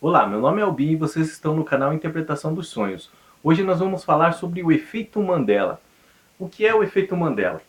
Olá, meu nome é Albin e vocês estão no canal Interpretação dos Sonhos. Hoje nós vamos falar sobre o efeito Mandela. O que é o efeito Mandela?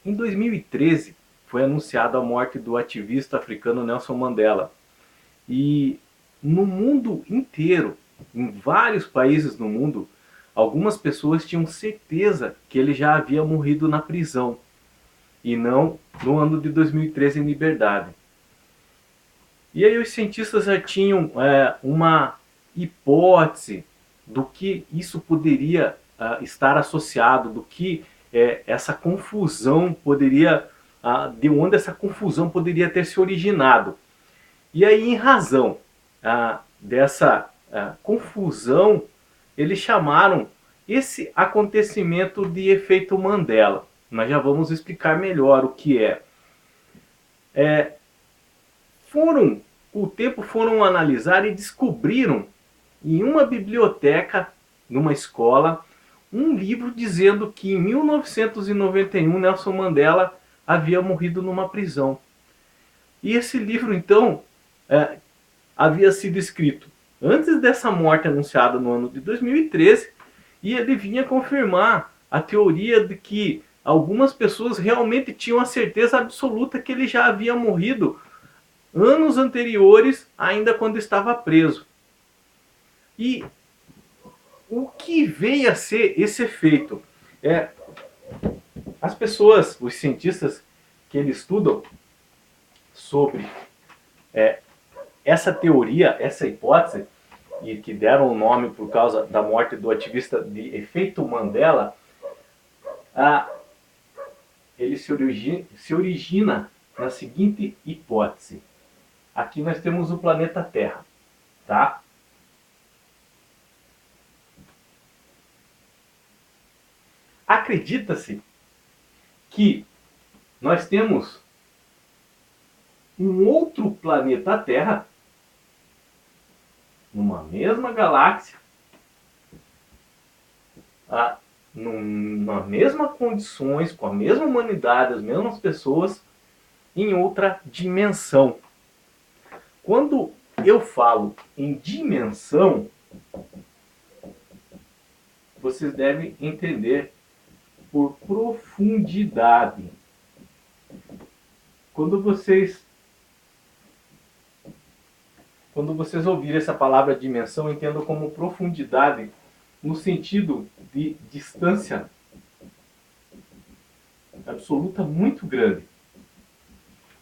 Em 2013 foi anunciada a morte do ativista africano Nelson Mandela. E no mundo inteiro, em vários países do mundo, algumas pessoas tinham certeza que ele já havia morrido na prisão e não no ano de 2013 em liberdade. E aí os cientistas já tinham uma hipótese do que isso poderia estar associado, do que essa confusão poderia, de onde essa confusão poderia ter se originado. E aí, em razão dessa confusão, eles chamaram esse acontecimento de efeito Mandela. Nós já vamos explicar melhor o que é. Foram, com o tempo, foram analisar e descobriram em uma biblioteca, numa escola, um livro dizendo que em 1991 Nelson Mandela havia morrido numa prisão. E esse livro, então, havia sido escrito antes dessa morte anunciada no ano de 2013, e ele vinha confirmar a teoria de que algumas pessoas realmente tinham a certeza absoluta que ele já havia morrido anos anteriores, ainda quando estava preso. E o que veio a ser esse efeito? As pessoas, os cientistas que eles estudam sobre essa teoria, essa hipótese, e que deram o nome por causa da morte do ativista de efeito Mandela, ele se origina na seguinte hipótese. Aqui nós temos o planeta Terra, tá? Acredita-se que nós temos um outro planeta Terra, numa mesma galáxia, nas mesmas condições, com a mesma humanidade, as mesmas pessoas, em outra dimensão. Quando eu falo em dimensão, vocês devem entender por profundidade. Quando vocês ouvirem essa palavra dimensão, entendam como profundidade no sentido de distância absoluta muito grande.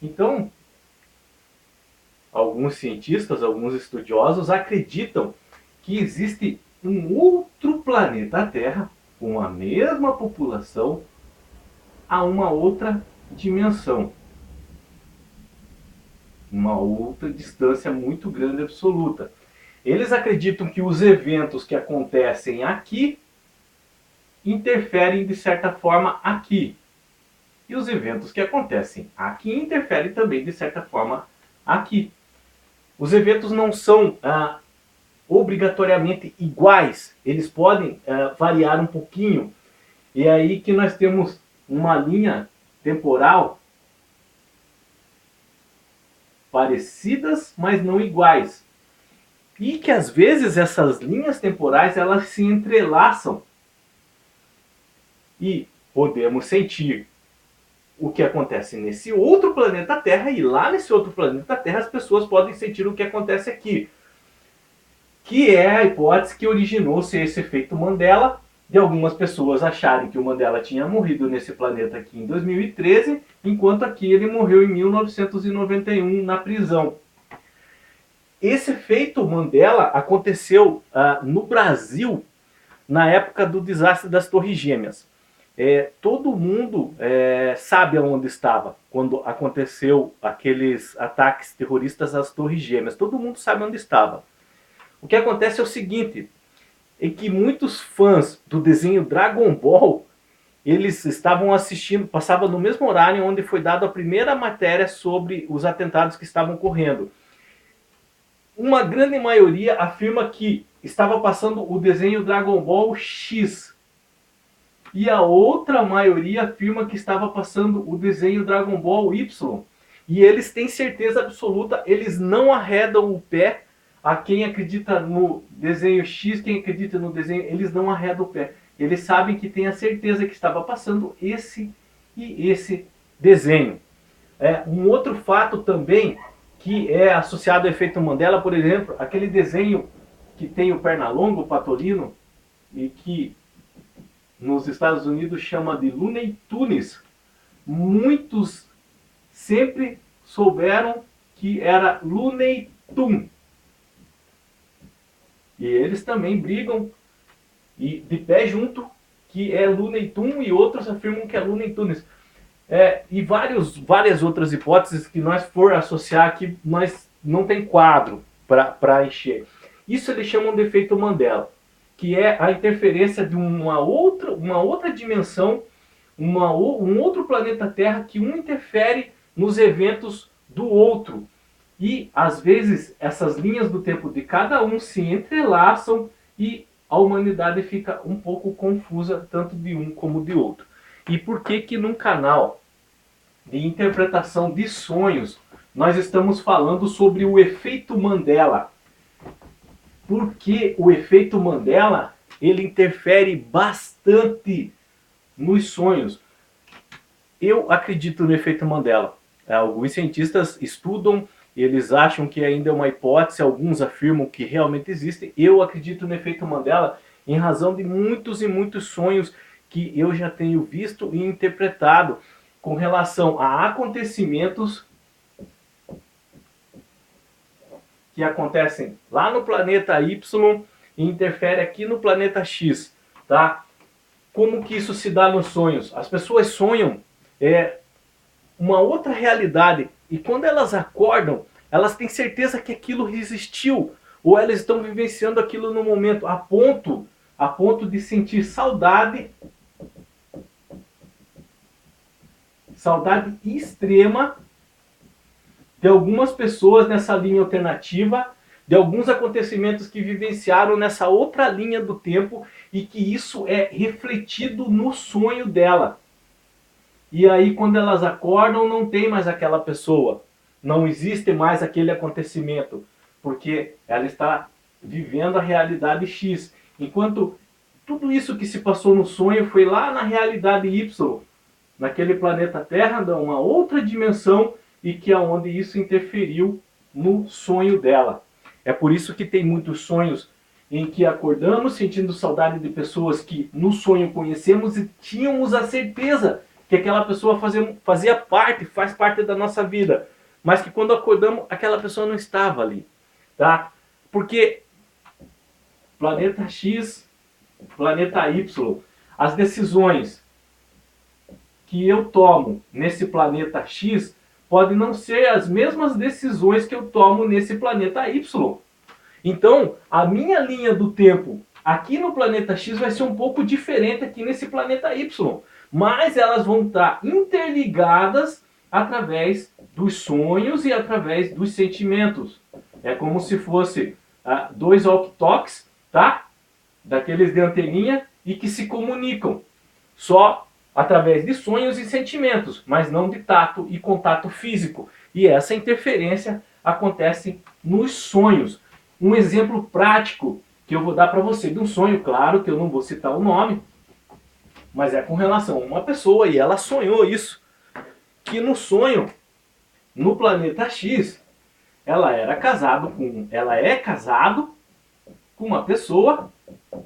Então, alguns cientistas, alguns estudiosos acreditam que existe um outro planeta Terra com a mesma população a uma outra dimensão, uma outra distância muito grande absoluta. Eles acreditam que os eventos que acontecem aqui interferem de certa forma aqui. E os eventos que acontecem aqui interferem também de certa forma aqui. Os eventos não são obrigatoriamente iguais, eles podem variar um pouquinho. E é aí que nós temos uma linha temporal parecidas, mas não iguais. E que às vezes essas linhas temporais elas se entrelaçam. E podemos sentir o que acontece nesse outro planeta Terra, e lá nesse outro planeta Terra as pessoas podem sentir o que acontece aqui. Que é a hipótese que originou-se esse efeito Mandela, de algumas pessoas acharem que o Mandela tinha morrido nesse planeta aqui em 2013, enquanto aqui ele morreu em 1991 na prisão. Esse efeito Mandela aconteceu no Brasil na época do desastre das Torres Gêmeas. Todo mundo sabe onde estava quando aconteceu aqueles ataques terroristas às Torres Gêmeas. Todo mundo sabe onde estava. O que acontece é o seguinte, é que muitos fãs do desenho Dragon Ball, eles estavam assistindo, passava no mesmo horário onde foi dada a primeira matéria sobre os atentados que estavam ocorrendo. Uma grande maioria afirma que estava passando o desenho Dragon Ball X. E a outra maioria afirma que estava passando o desenho Dragon Ball Y. E eles têm certeza absoluta, eles não arredam o pé a quem acredita no desenho X, quem acredita no desenho, eles não arredam o pé. Eles sabem que tem a certeza que estava passando esse e esse desenho. Um outro fato também que é associado ao efeito Mandela, por exemplo, aquele desenho que tem o Pernalonga, o Patolino, e que nos Estados Unidos chama de Looney Tunes. Muitos sempre souberam que era Looney Tunes. E eles também brigam e de pé junto que é Looney Tunes, e outros afirmam que é Looney Tunes. E várias outras hipóteses que nós for associar aqui, nós não tem quadro para encher. Isso eles chamam de efeito Mandela, que é a interferência de uma outra dimensão, um outro planeta Terra, que um interfere nos eventos do outro. E, às vezes, essas linhas do tempo de cada um se entrelaçam e a humanidade fica um pouco confusa, tanto de um como de outro. E por que que num canal de interpretação de sonhos nós estamos falando sobre o efeito Mandela? Porque o efeito Mandela, ele interfere bastante nos sonhos. Eu acredito no efeito Mandela. Alguns cientistas estudam, eles acham que ainda é uma hipótese, alguns afirmam que realmente existe. Eu acredito no efeito Mandela em razão de muitos e muitos sonhos que eu já tenho visto e interpretado com relação a acontecimentos que acontecem lá no planeta Y e interfere aqui no planeta X, tá? Como que isso se dá nos sonhos? As pessoas sonham uma outra realidade e quando elas acordam, elas têm certeza que aquilo existiu ou elas estão vivenciando aquilo no momento, a ponto de sentir saudade extrema de algumas pessoas nessa linha alternativa, de alguns acontecimentos que vivenciaram nessa outra linha do tempo e que isso é refletido no sonho dela. E aí quando elas acordam não tem mais aquela pessoa, não existe mais aquele acontecimento, porque ela está vivendo a realidade X, enquanto tudo isso que se passou no sonho foi lá na realidade Y, naquele planeta Terra, uma outra dimensão, e que é onde isso interferiu no sonho dela. É por isso que tem muitos sonhos em que acordamos sentindo saudade de pessoas que no sonho conhecemos e tínhamos a certeza que aquela pessoa faz parte da nossa vida, mas que quando acordamos aquela pessoa não estava ali, tá? Porque planeta X, planeta Y, as decisões que eu tomo nesse planeta X podem não ser as mesmas decisões que eu tomo nesse planeta Y. Então, a minha linha do tempo aqui no planeta X vai ser um pouco diferente aqui nesse planeta Y. Mas elas vão estar interligadas através dos sonhos e através dos sentimentos. É como se fosse dois walkie-talkies, tá? Daqueles de anteninha e que se comunicam. Só através de sonhos e sentimentos, mas não de tato e contato físico. E essa interferência acontece nos sonhos. Um exemplo prático que eu vou dar para você de um sonho, claro que eu não vou citar o nome, mas é com relação a uma pessoa e ela sonhou isso. Que no sonho, no planeta X, ela é casado com uma pessoa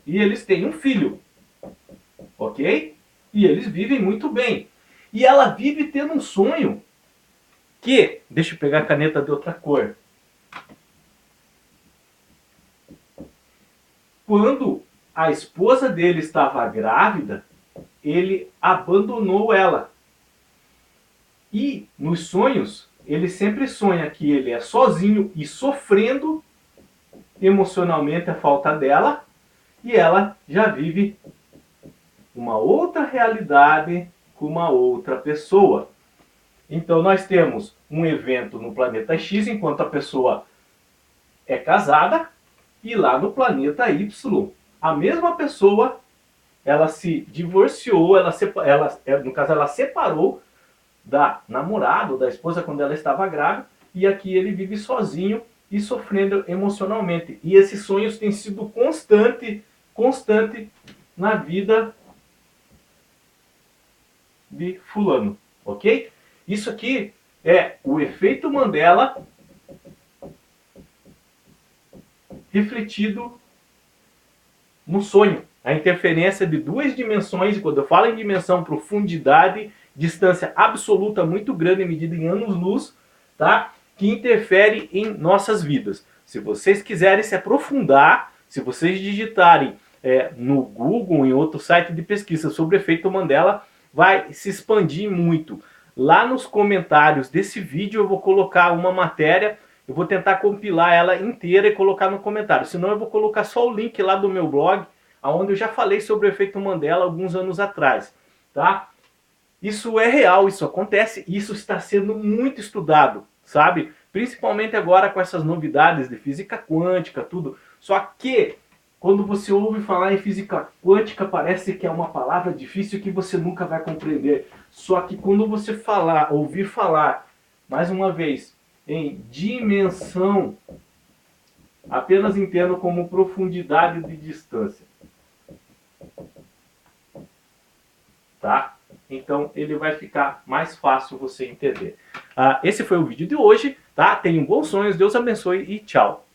e eles têm um filho. Ok? E eles vivem muito bem. E ela vive tendo um sonho que... Deixa eu pegar a caneta de outra cor. Quando a esposa dele estava grávida, ele abandonou ela. E nos sonhos, ele sempre sonha que ele é sozinho e sofrendo emocionalmente a falta dela. E ela já vive uma outra realidade com uma outra pessoa. Então nós temos um evento no planeta X enquanto a pessoa é casada e lá no planeta Y a mesma pessoa ela se divorciou, no caso ela separou da namorada ou da esposa quando ela estava grávida e aqui ele vive sozinho e sofrendo emocionalmente. E esses sonhos têm sido constante na vida de fulano, ok? Isso aqui é o efeito Mandela refletido no sonho. A interferência de duas dimensões, e quando eu falo em dimensão, profundidade, distância absoluta muito grande, medida em anos-luz, tá? Que interfere em nossas vidas. Se vocês quiserem se aprofundar, se vocês digitarem no Google, em outro site de pesquisa sobre o efeito Mandela, vai se expandir muito. Lá nos comentários desse vídeo eu vou colocar uma matéria, eu vou tentar compilar ela inteira e colocar no comentário. Senão eu vou colocar só o link lá do meu blog, onde eu já falei sobre o efeito Mandela alguns anos atrás, tá? Isso é real, isso acontece, isso está sendo muito estudado, sabe? Principalmente agora com essas novidades de física quântica, tudo. Só que quando você ouve falar em física quântica, parece que é uma palavra difícil que você nunca vai compreender. Só que quando você ouvir falar, mais uma vez, em dimensão, apenas entendo como profundidade de distância. Tá? Então ele vai ficar mais fácil você entender. Esse foi o vídeo de hoje, tá? Tenham bons sonhos, Deus abençoe e tchau!